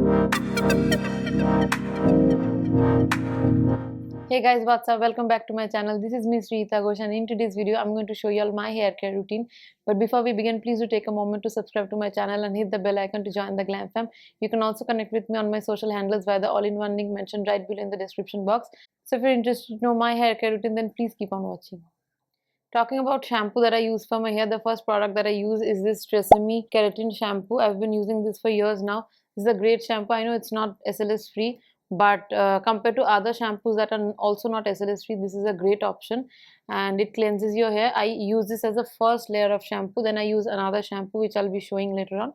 Hey guys, what's up? Welcome back to my channel. This is Miss Rita Ghosh, and in today's video I'm going to show you all my hair care routine. But before we begin, please do take a moment to subscribe to my channel and hit the bell icon to join the Glam Fam. You can also connect with me on my social handles via the all-in-one link mentioned right below in the description box. So if you're interested to know my hair care routine, then please keep on watching. Talking about shampoo that I use for my hair, the first product that I use is this Tresemme Keratin shampoo. I've been using this for years now. This is a great shampoo. I know it's not SLS free, but compared to other shampoos that are also not SLS free, this is a great option and it cleanses your hair. I use this as a first layer of shampoo, then I use another shampoo which I'll be showing later on.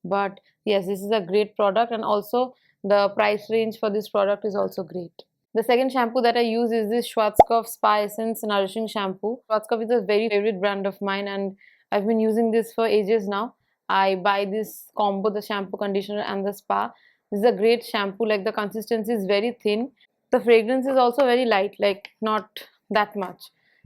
But yes, this is a great product, and also the price range for this product is also great. The second shampoo that I use is this Schwarzkopf Spa Essence Nourishing Shampoo. Schwarzkopf is a very favorite brand of mine and I've been using this for ages now. I buy this combo, the shampoo, conditioner and the spa. This is a great shampoo, like the consistency is very thin. The fragrance is also very light, like not that much.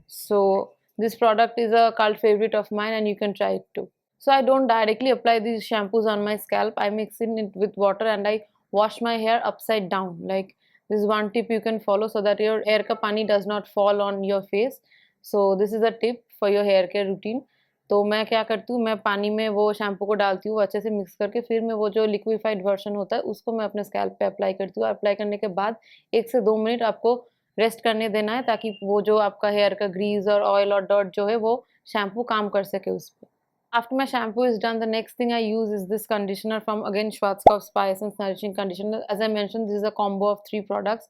So this product is a cult favorite of mine and you can try it too. So I don't directly apply these shampoos on my scalp. I mix in it with water and I wash my hair upside down. Like, this is one tip you can follow so that your hair ka pani does not fall on your face. So this is a tip for your hair care routine. तो मैं क्या करती हूँ, मैं पानी में वो shampoo को डालती हूँ अच्छे से मिक्स करके, फिर मैं वो जो लिक्विफाइड वर्जन होता है उसको मैं अपने स्कैल्प पे अप्लाई करती हूँ। अप्लाई करने के बाद 1 से 2 मिनट आपको रेस्ट करने देना है ताकि वो जो आपका हेयर का ग्रीस और ऑयल और डॉट जो है वो शैम्पू काम कर सके उस पे। After my shampoo is done, the next thing I use is this conditioner from again Schwarzkopf Spa Essence Nourishing Conditioner. As I mentioned, this is a combo of 3 products.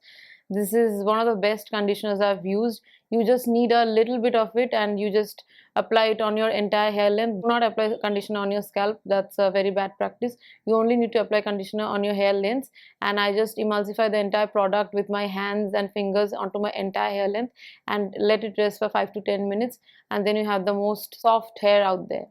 This is one of the best conditioners I've used. You just need a little bit of it and you just apply it on your entire hair length. Do not apply conditioner on your scalp. That's a very bad practice. You only need to apply conditioner on your hair length, and I just emulsify the entire product with my hands and fingers onto my entire hair length and let it rest for 5 to 10 minutes, and then you have the most soft hair out there.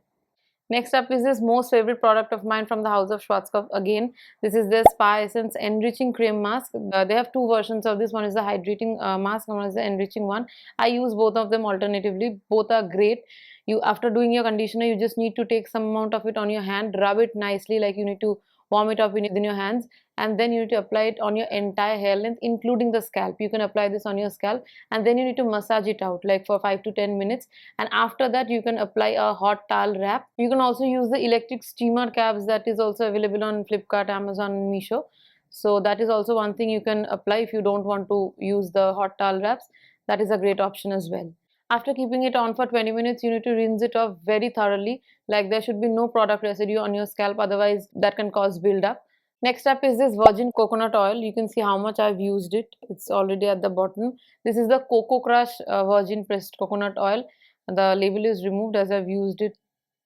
Next up is this most favorite product of mine from the house of Schwarzkopf again. This is the Spa Essence Enriching Cream Mask. They have 2 versions of this. One is the hydrating mask and one is the enriching one. I use both of them alternatively. Both are great. You, after doing your conditioner, you just need to take some amount of it on your hand, rub it nicely, like you need to warm it up in your hands, and then you need to apply it on your entire hair length including the scalp. You can apply this on your scalp and then you need to massage it out like for 5 to 10 minutes, and after that you can apply a hot towel wrap. You can also use the electric steamer caps that is also available on Flipkart, Amazon and Meesho. So that is also one thing you can apply if you don't want to use the hot towel wraps. That is a great option as well. After keeping it on for 20 minutes, you need to rinse it off very thoroughly. Like, there should be no product residue on your scalp, otherwise that can cause build-up. Next up is this virgin coconut oil. You can see how much I've used it. It's already at the bottom. This is the Coco Crush virgin pressed coconut oil. The label is removed as I've used it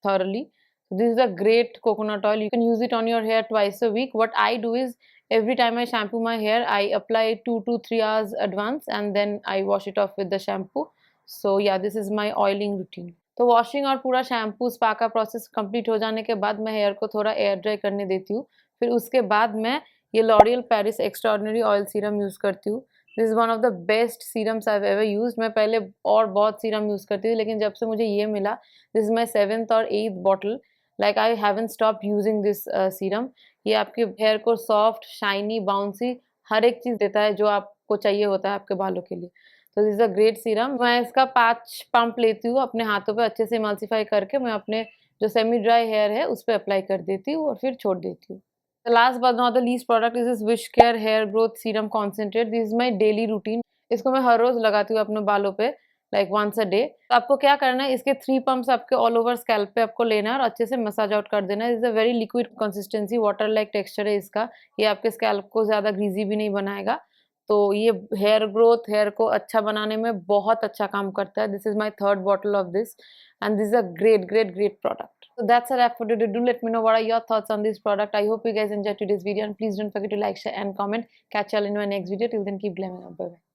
thoroughly. This is a great coconut oil. You can use it on your hair twice a week. What I do is, every time I shampoo my hair, I apply 2 to 3 hours advance and then I wash it off with the shampoo. So yeah, this is my oiling routine. तो washing और पूरा shampoo spa का process complete हो जाने के बाद मैं hair को थोड़ा एयर ड्राई करने देती हूँ। फिर उसके बाद मैं ये L'Oreal Paris extraordinary oil serum use करती हूँ। This is one of the best serums I have ever used. मैं पहले और बहुत सीरम यूज़ करती थी, लेकिन जब से मुझे ये मिला, दिस इज़ माई 7th और 8th bottle. Like, I haven't stop using this serum. ये आपके हेयर को सॉफ्ट, शाइनी, बाउंसी हर एक चीज़ देता है जो आपको चाहिए होता है आपके बालों के लिए। तो this is a great serum. मैं इसका पैच पंप लेती हूँ, अपने हाथों पे अच्छे से इमल्सिफाई करके मैं अपने जो सेमी ड्राई हेयर है उस पे अप्लाई कर देती हूँ और फिर छोड़ देती हूँ। The last but not the least product is this Wish Care Hair Growth Serum Concentrate. This is my daily routine. इसको मैं हर रोज लगाती हूँ अपने बालों पे, like once a day. तो आपको क्या करना है, इसके 3 पम्प्स आपके ऑल ओवर स्कैल्प पे आपको लेना है और अच्छे से मसाज आउट कर देना है। Is a very liquid consistency, water like texture है इसका। ये आपके स्कैल्प को ज़्यादा ग्रीजी भी नहीं बनाएगा। तो ये हेयर ग्रोथ, हेयर को अच्छा बनाने में बहुत अच्छा काम करता है। This is my 3rd bottle of this and this is a great product. So that's a wrap for today. Do let me know what are your thoughts on this product. I hope you guys enjoyed today's video and please don't forget to like, share and comment. Catch y'all in my next video. Till then, keep glamming up. Bye bye.